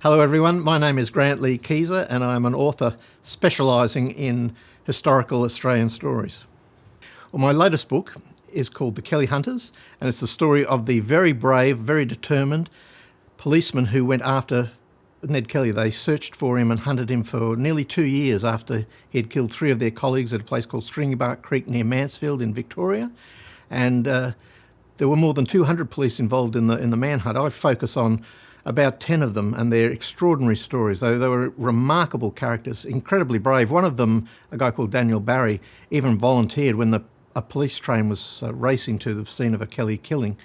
Hello everyone, my name is Grantlee Kieza and I'm an author specialising in historical Australian stories. Well, my latest book is called The Kelly Hunters, and it's the story of the very brave, very determined policemen who went after Ned Kelly. They searched for him and hunted him for nearly 2 years after he had killed 3 of their colleagues at a place called Stringybark Creek near Mansfield in Victoria. And there were more than 200 police involved in the manhunt. I focus on about 10 of them and their extraordinary stories. They were remarkable characters, incredibly brave. One of them, a guy called Daniel Barry, even volunteered when a police train was racing to the scene of a Kelly killing.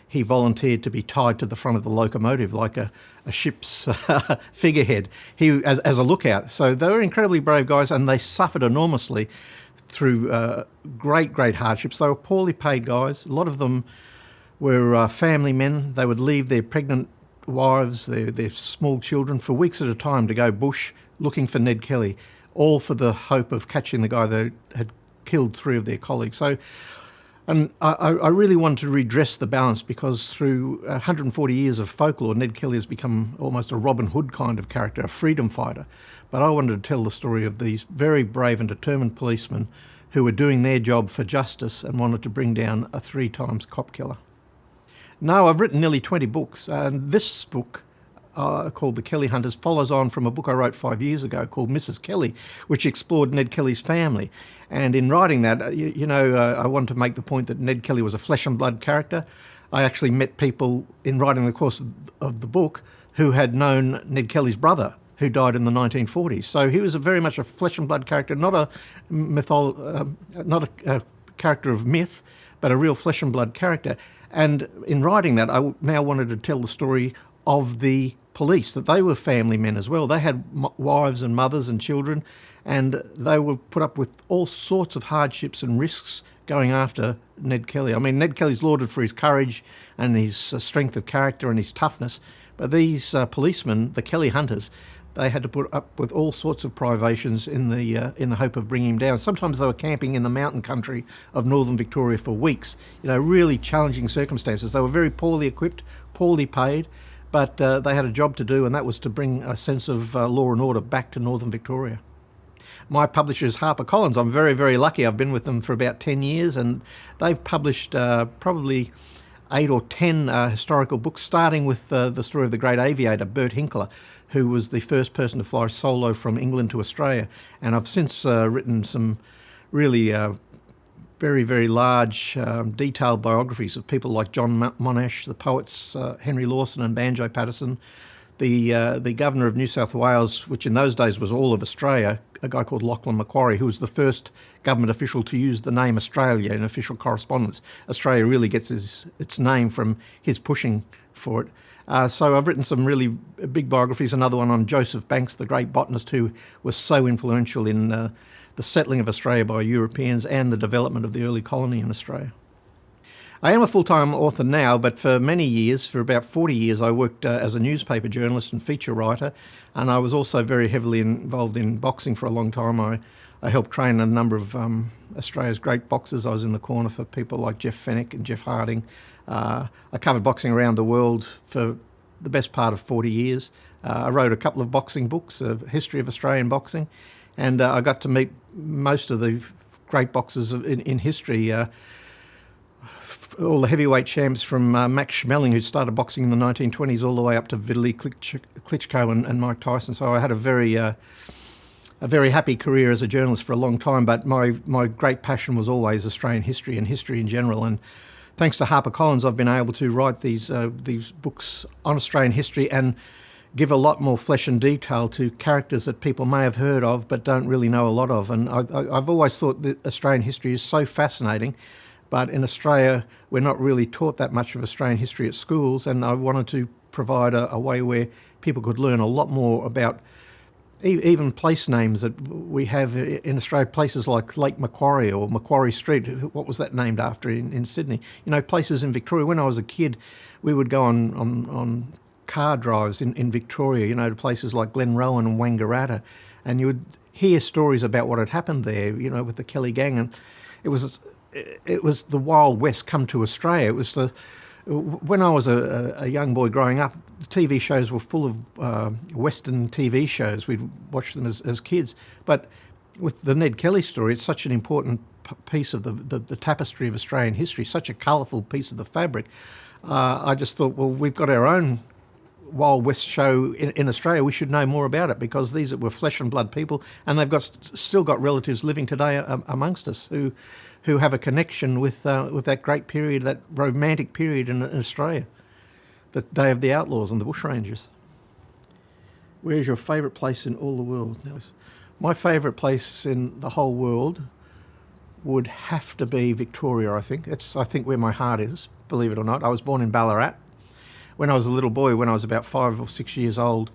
He volunteered to be tied to the front of the locomotive like a ship's figurehead as a lookout. So they were incredibly brave guys, and they suffered enormously through great hardships. They were poorly paid guys. A lot of them were family men. They would leave their pregnant wives, their small children, for weeks at a time to go bush looking for Ned Kelly, all for the hope of catching the guy that had killed 3 of their colleagues. So, and I really wanted to redress the balance, because through 140 years of folklore, Ned Kelly has become almost a Robin Hood kind of character, a freedom fighter. But I wanted to tell the story of these very brave and determined policemen who were doing their job for justice and wanted to bring down a 3 times cop killer. Now, I've written nearly 20 books, and this book, called The Kelly Hunters, follows on from a book I wrote 5 years ago called Mrs. Kelly, which explored Ned Kelly's family. And in writing that, I wanted to make the point that Ned Kelly was a flesh and blood character. I actually met people in writing the course of the book who had known Ned Kelly's brother, who died in the 1940s. So he was very much a flesh and blood character, not a character of myth, but a real flesh and blood character. And in writing that, I now wanted to tell the story of the police, that they were family men as well. They had wives and mothers and children, and they were put up with all sorts of hardships and risks going after Ned Kelly. I mean, Ned Kelly's lauded for his courage and his strength of character and his toughness, but these policemen, the Kelly Hunters, they had to put up with all sorts of privations in the hope of bringing him down. Sometimes they were camping in the mountain country of northern Victoria for weeks. Really challenging circumstances. They were very poorly equipped, poorly paid, but they had a job to do, and that was to bring a sense of law and order back to northern Victoria. My publisher is HarperCollins. I'm very lucky. I've been with them for about 10 years, and they've published probably 8 or 10 historical books, starting with the story of the great aviator Bert Hinkler, who was the first person to fly solo from England to Australia. And I've since written some really very large, detailed biographies of people like John Monash, the poets Henry Lawson and Banjo Patterson, the governor of New South Wales, which in those days was all of Australia, a guy called Lachlan Macquarie, who was the first government official to use the name Australia in official correspondence. Australia really gets its name from his pushing for it. So I've written some really big biographies, another one on Joseph Banks, the great botanist who was so influential in the settling of Australia by Europeans and the development of the early colony in Australia. I am a full-time author now, but for many years, for about 40 years, I worked as a newspaper journalist and feature writer, and I was also very heavily involved in boxing for a long time. I helped train a number of Australia's great boxers. I was in the corner for people like Jeff Fennick and Jeff Harding. I covered boxing around the world for the best part of 40 years. I wrote a couple of boxing books, a history of Australian boxing, and I got to meet most of the great boxers in history. All the heavyweight champs from Max Schmeling, who started boxing in the 1920s, all the way up to Vitaly Klitschko and Mike Tyson. So I had a very happy career as a journalist for a long time, but my great passion was always Australian history and history in general. And thanks to HarperCollins, I've been able to write these books on Australian history and give a lot more flesh and detail to characters that people may have heard of but don't really know a lot of. And I've always thought that Australian history is so fascinating, but in Australia, we're not really taught that much of Australian history at schools, and I wanted to provide a way where people could learn a lot more about even place names that we have in Australia, places like Lake Macquarie or Macquarie Street. What was that named after in Sydney? Places in Victoria. When I was a kid, we would go on car drives in Victoria, to places like Glenrowan and Wangaratta, and you would hear stories about what had happened there, with the Kelly gang, and it was the Wild West come to Australia. It was when I was a young boy growing up, the TV shows were full of Western TV shows. We'd watch them as kids. But with the Ned Kelly story, it's such an important piece of the tapestry of Australian history, such a colourful piece of the fabric. I just thought, well, we've got our own Wild West show in Australia. We should know more about it, because these were flesh and blood people, and they've still got relatives living today amongst us who have a connection with that great period, that romantic period in Australia, the Day of the Outlaws and the Bushrangers. Where's your favourite place in all the world? My favourite place in the whole world would have to be Victoria, I think. That's, I think, where my heart is, believe it or not. I was born in Ballarat. When I was a little boy, when I was about 5 or 6 years old,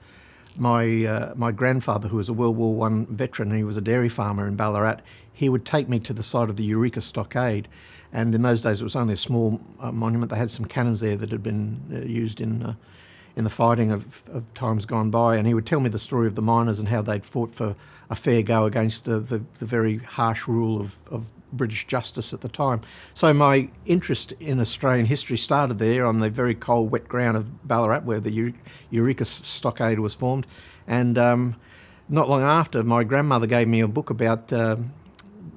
my grandfather, who was a World War I veteran, and he was a dairy farmer in Ballarat, he would take me to the site of the Eureka Stockade. And in those days, it was only a small monument. They had some cannons there that had been used in the fighting of times gone by. And he would tell me the story of the miners and how they'd fought for a fair go against the very harsh rule of British justice at the time. So my interest in Australian history started there on the very cold, wet ground of Ballarat, where the Eureka Stockade was formed. And not long after, my grandmother gave me a book about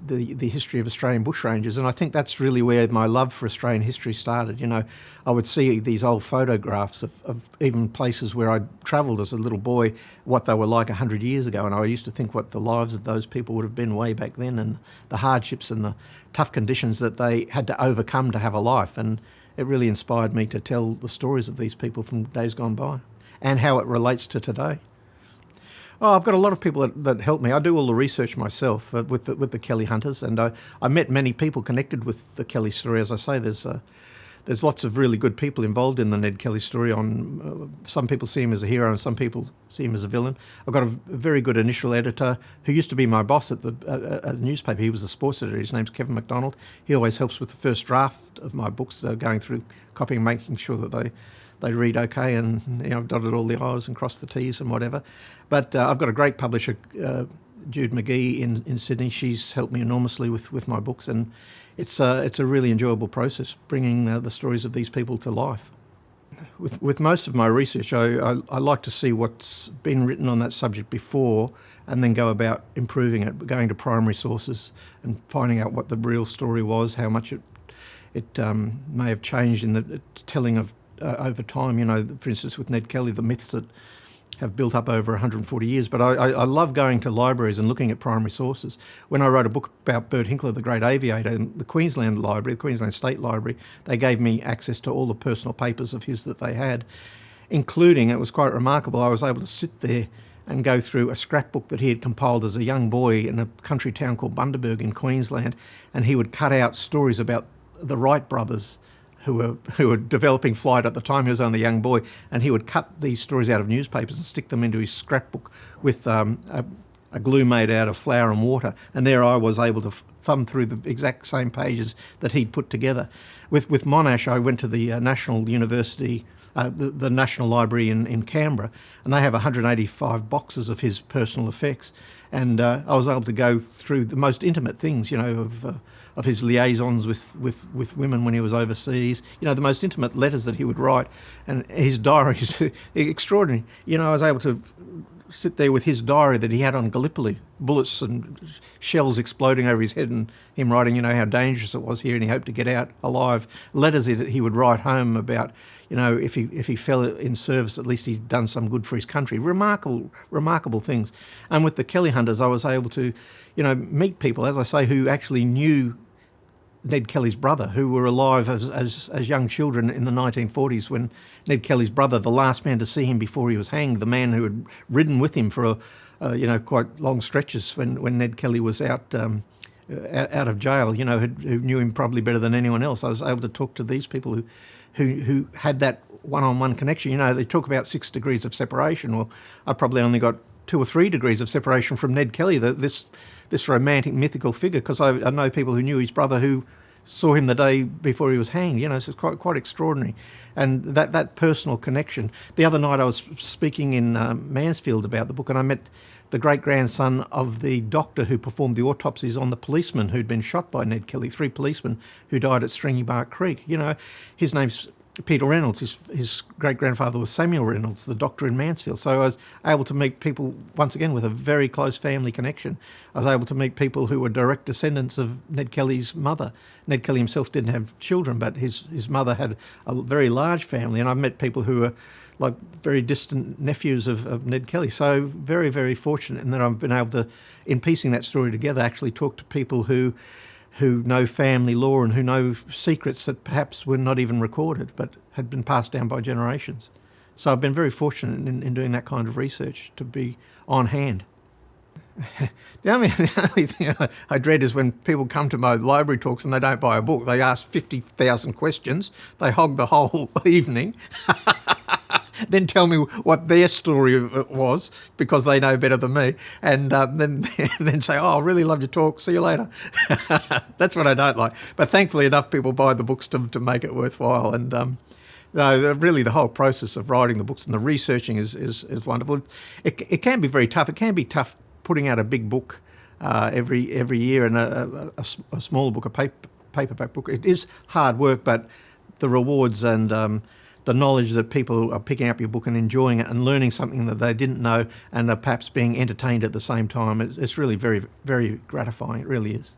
the history of Australian bushrangers, and I think that's really where my love for Australian history started. You know, I would see these old photographs of even places where I'd travelled as a little boy, what they were like 100 years ago, and I used to think what the lives of those people would have been way back then, and the hardships and the tough conditions that they had to overcome to have a life. And it really inspired me to tell the stories of these people from days gone by and how it relates to today. Oh, I've got a lot of people that help me. I do all the research myself with the Kelly hunters, and I met many people connected with the Kelly story. As I say, there's lots of really good people involved in the Ned Kelly story. Some people see him as a hero, and some people see him as a villain. I've got a very good initial editor who used to be my boss at the newspaper. He was the sports editor. His name's Kevin McDonald. He always helps with the first draft of my books, going through copying, making sure that they read okay, and I've dotted all the I's and crossed the T's and whatever. But I've got a great publisher, Jude McGee in Sydney. She's helped me enormously with my books, and it's a really enjoyable process bringing the stories of these people to life. With most of my research, I like to see what's been written on that subject before, and then go about improving it, going to primary sources and finding out what the real story was, how much it may have changed in the telling of over time. For instance, with Ned Kelly, the myths that have built up over 140 years. But I love going to libraries and looking at primary sources. When I wrote a book about Bert Hinkler, the great aviator, in the Queensland Library, the Queensland State Library, they gave me access to all the personal papers of his that they had, including, it was quite remarkable, I was able to sit there and go through a scrapbook that he had compiled as a young boy in a country town called Bundaberg in Queensland, and he would cut out stories about the Wright brothers, who were developing flight at the time. He was only a young boy, and he would cut these stories out of newspapers and stick them into his scrapbook with a glue made out of flour and water. And there I was able to thumb through the exact same pages that he'd put together. With Monash, I went to the National University, the National Library in Canberra, and they have 185 boxes of his personal effects. And I was able to go through the most intimate things, of his liaisons with women when he was overseas, the most intimate letters that he would write, and his diaries, extraordinary. I was able to sit there with his diary that he had on Gallipoli, bullets and shells exploding over his head, and him writing, how dangerous it was here, and he hoped to get out alive. Letters that he would write home about, if he fell in service, at least he'd done some good for his country. Remarkable things. And with the Kelly hunters, I was able to, meet people, as I say, who actually knew Ned Kelly's brother, who were alive as young children in the 1940s when Ned Kelly's brother, the last man to see him before he was hanged, the man who had ridden with him for quite long stretches when Ned Kelly was out of jail, who knew him probably better than anyone else. I was able to talk to these people who had that one-on-one connection. They talk about 6 degrees of separation. Well, I probably only got 2 or 3 degrees of separation from Ned Kelly, this romantic, mythical figure, because I know people who knew his brother who saw him the day before he was hanged. So it's quite extraordinary. And that personal connection. The other night I was speaking in Mansfield about the book, and I met the great-grandson of the doctor who performed the autopsies on the policemen who'd been shot by Ned Kelly, 3 policemen who died at Stringy Bark Creek. His name's Peter Reynolds. His great-grandfather was Samuel Reynolds, the doctor in Mansfield. So I was able to meet people, once again, with a very close family connection. I was able to meet people who were direct descendants of Ned Kelly's mother. Ned Kelly himself didn't have children, but his mother had a very large family, and I've met people who were like very distant nephews of Ned Kelly. So very, very fortunate in that I've been able to, in piecing that story together, actually talk to people who know family law and who know secrets that perhaps were not even recorded but had been passed down by generations. So I've been very fortunate in doing that kind of research, to be on hand. The only thing I dread is when people come to my library talks and they don't buy a book. They ask 50,000 questions, they hog the whole evening, then tell me what their story was because they know better than me, and then say, "Oh, I really loved your talk. See you later." That's what I don't like. But thankfully, enough people buy the books to make it worthwhile. And no, really, the whole process of writing the books and the researching is wonderful. It can be very tough. It can be tough putting out a big book every year, and a smaller book, a paperback book. It is hard work, but the rewards and the knowledge that people are picking up your book and enjoying it and learning something that they didn't know and are perhaps being entertained at the same time, it's really very, very gratifying. It really is.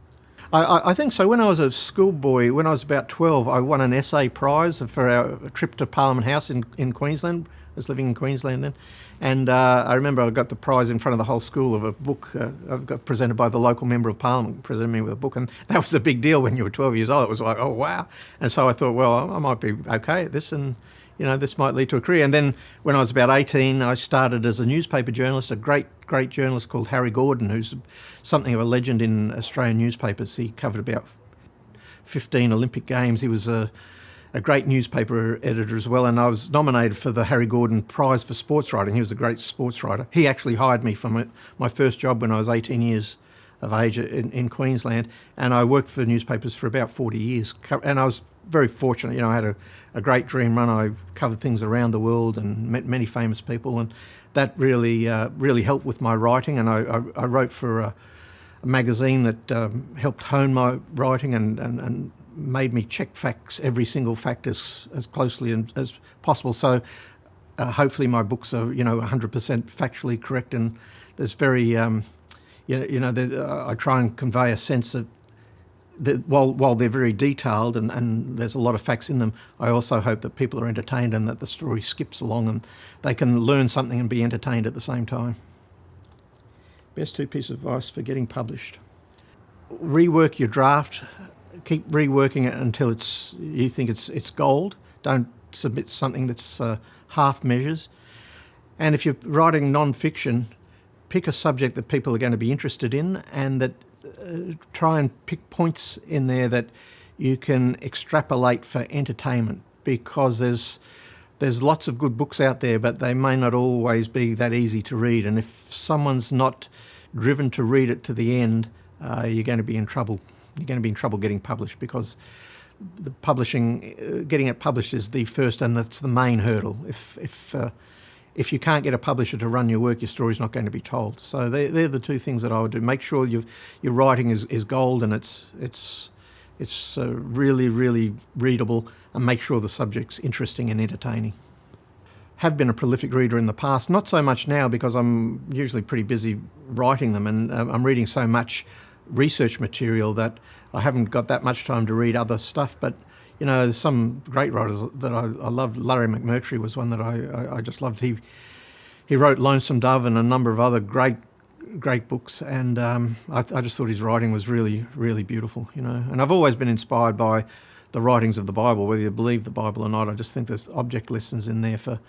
I think so. When I was a schoolboy, when I was about 12, I won an essay prize for our trip to Parliament House in Queensland. I was living in Queensland then. And I remember I got the prize in front of the whole school of a book I got presented by the local member of Parliament, presented me with a book. And that was a big deal when you were 12 years old. It was like, oh, wow. And so I thought, well, I might be okay at this, and this might lead to a career. And then when I was about 18, I started as a newspaper journalist, a great journalist called Harry Gordon, who's something of a legend in Australian newspapers. He covered about 15 Olympic Games. He was a great newspaper editor as well, and I was nominated for the Harry Gordon Prize for sports writing. He was a great sports writer. He actually hired me for my first job when I was 18 years of age in Queensland, and I worked for newspapers for about 40 years. And I was very fortunate. I had a great dream run. I covered things around the world and met many famous people, and that really helped with my writing. And I wrote for a magazine that helped hone my writing and made me check facts, every single fact as closely as possible. So hopefully my books are 100% factually correct, and there's very I try and convey a sense that while they're very detailed and there's a lot of facts in them, I also hope that people are entertained and that the story skips along and they can learn something and be entertained at the same time. Best 2 pieces of advice for getting published. Rework your draft. Keep reworking it until you think it's gold. Don't submit something that's half measures. And if you're writing non-fiction, pick a subject that people are going to be interested in, and that try and pick points in there that you can extrapolate for entertainment, because there's lots of good books out there, but they may not always be that easy to read. And if someone's not driven to read it to the end, you're going to be in trouble. You're going to be in trouble getting published, because the getting it published is the first, and that's the main hurdle. If you can't get a publisher to run your work, your story's not going to be told. So they're the 2 things that I would do. Make sure your writing is gold and it's really, really readable, and make sure the subject's interesting and entertaining. Have been a prolific reader in the past, not so much now because I'm usually pretty busy writing them, and I'm reading so much research material that I haven't got that much time to read other stuff. But there's some great writers that I loved. Larry McMurtry was one that I just loved. He wrote Lonesome Dove and a number of other great books, and I just thought his writing was really, really beautiful. And I've always been inspired by the writings of the Bible, whether you believe the Bible or not. I just think there's object lessons in there for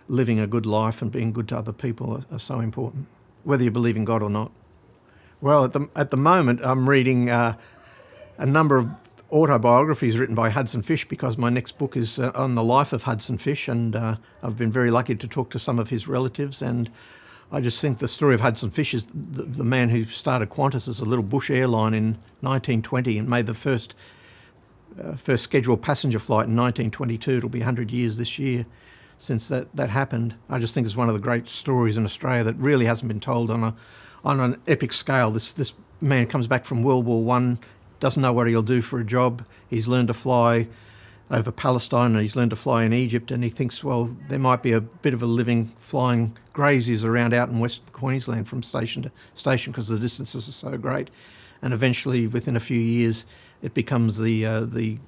living a good life and being good to other people are so important, whether you believe in God or not. Well, at the moment, I'm reading a number of autobiographies written by Hudson Fysh, because my next book is on the life of Hudson Fysh, and I've been very lucky to talk to some of his relatives, and I just think the story of Hudson Fysh is the man who started Qantas as a little bush airline in 1920 and made the first scheduled passenger flight in 1922. It'll be 100 years this year since that happened. I just think it's one of the great stories in Australia that really hasn't been told on an epic scale. This man comes back from World War I, doesn't know what he'll do for a job. He's learned to fly over Palestine, and he's learned to fly in Egypt, and he thinks, well, there might be a bit of a living flying graziers around out in Western Queensland from station to station because the distances are so great. And eventually, within a few years, it becomes the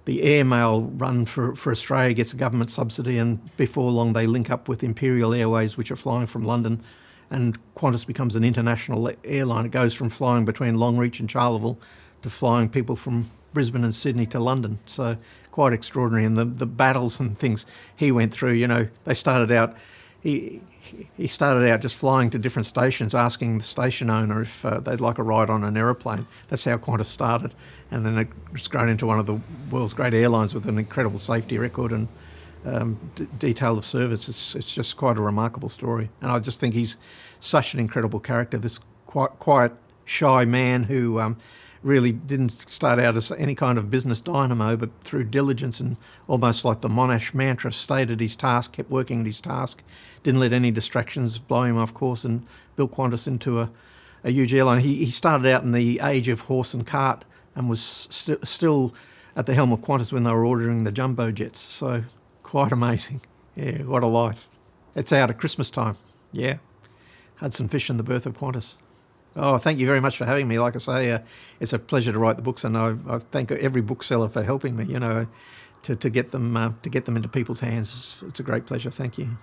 airmail run for Australia gets a government subsidy, and before long they link up with Imperial Airways, which are flying from London, and Qantas becomes an international airline. It goes from flying between Longreach and Charleville to flying people from Brisbane and Sydney to London. So quite extraordinary. And the battles and things he went through, you know, they started out, he started out just flying to different stations, asking the station owner if they'd like a ride on an aeroplane. That's how Qantas started. And then it's grown into one of the world's great airlines with an incredible safety record and detail of service. It's just quite a remarkable story. And I just think he's such an incredible character, this quiet, shy man who really didn't start out as any kind of business dynamo, but through diligence and almost like the Monash mantra, stayed at his task, kept working at his task, didn't let any distractions blow him off course, and built Qantas into a huge airline. He started out in the age of horse and cart and was still at the helm of Qantas when they were ordering the jumbo jets. So quite amazing. Yeah, what a life. It's out at Christmas time. Yeah. Hudson Fish and the Birth of Qantas. Oh, thank you very much for having me. Like I say, it's a pleasure to write the books, and I thank every bookseller for helping me, you know, to get them into people's hands. It's a great pleasure. Thank you.